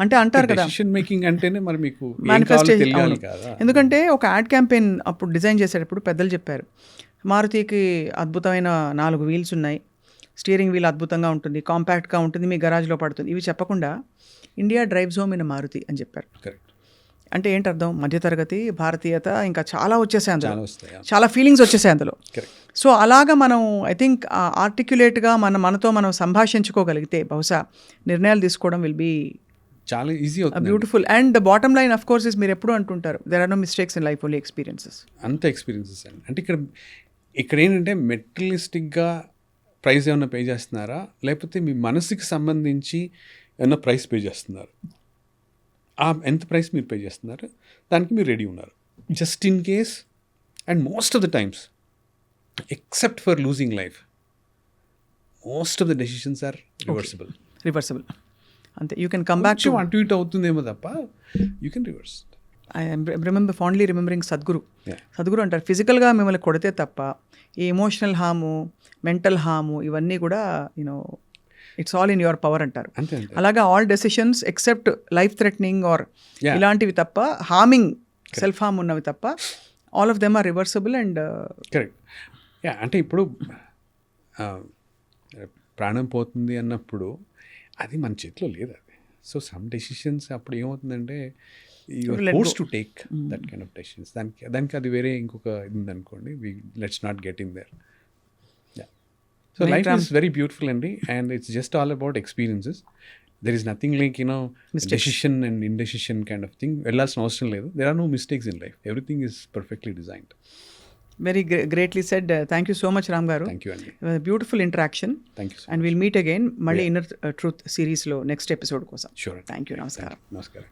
అంటే అంటారు కదా డెసిషన్ మేకింగ్ అంటేనే మరి మీకు మేనిఫెస్టేషన్. ఎందుకంటే ఒక యాడ్ క్యాంపెయిన్ అప్పుడు డిజైన్ చేసేటప్పుడు పెద్దలు చెప్పారు, మారుతికి అద్భుతమైన 4 వీల్స్ ఉన్నాయి, స్టీరింగ్ వీల్ అద్భుతంగా ఉంటుంది, కాంపాక్ట్గా ఉంటుంది, మీ గరాజ్లో పడుతుంది. ఇవి చెప్పకుండా India drives home in Maruti అని చెప్పారు. అంటే ఏంటి అర్థం, మధ్యతరగతి, భారతీయత, ఇంకా చాలా వచ్చేసాయి అందులో, చాలా ఫీలింగ్స్ వచ్చేసాయి అందులో. సో అలాగా మనం ఐ థింక్ ఆర్టిక్యులేట్గా మనతో మనం సంభాషించుకోగలిగితే బహుశా నిర్ణయాలు తీసుకోవడం విల్ బీ చాలా ఈజీ అవుతుంది, beautiful. And the bottom line of course is మీరు ఎప్పుడు అంటుంటారు there are no mistakes in life, only experiences. అంత ఎక్స్పీరియన్సెస్ అంటే ఇక్కడ ఏంటంటే మెటీరియలిస్టిక్గా ప్రైస్ ఏమైనా పే చేస్తున్నారా, లేకపోతే మీ మనసుకి సంబంధించి ఏమైనా ప్రైస్ పే చేస్తున్నారు, ఎంత ప్రైస్ మీరు పే చేస్తున్నారు దానికి మీరు రెడీ ఉన్నారు. Just in case and most of the times except for losing life most of the decisions are reversible అంతే. You can come back to అటు ఇటు అవుతుందేమో తప్ప you can reverse. I fondly remembering Sadhguru. Yeah. Sadhguru అంటారు, ఫిజికల్గా మిమ్మల్ని కొడితే తప్ప ఈ ఎమోషనల్ హాము, మెంటల్ హాము ఇవన్నీ కూడా it's all in your power అంటారు. అంతే అంతే. అలాగా all decisions except life threatening or Yeah. ఇలాంటివి తప్ప, హార్మింగ్ సెల్ఫ్ హార్మ్ ఉన్నవి తప్ప all of them are reversible and correct. Yeah, అంటే ఇప్పుడు ప్రాణం పోతుంది అన్నప్పుడు అది మన చేతిలో లేదు అది. సో సమ్ డెసిషన్స్ అప్పుడు ఏమవుతుందంటే you Let force go. To take that kind of decisions. దానికి అది వేరే ఇంకొక ఇది ఉందనుకోండి, let's not get in there. Yeah, so Right, life Ram. Is very beautiful అండి, and it's just all about experiences. There is nothing like Mistakes. Decision and indecision kind of thing. వెళ్ళాల్సిన అవసరం లేదు. There are no mistakes in life. Everything is perfectly designed. Very greatly said. Thank you so much Ram గారు. Thank you అండి. Beautiful interaction. Thank you so and will meet again మళ్ళీ inner truth సిరీస్లో next episode కోసం. Sure. Thank you. నమస్కారం. నమస్కారం.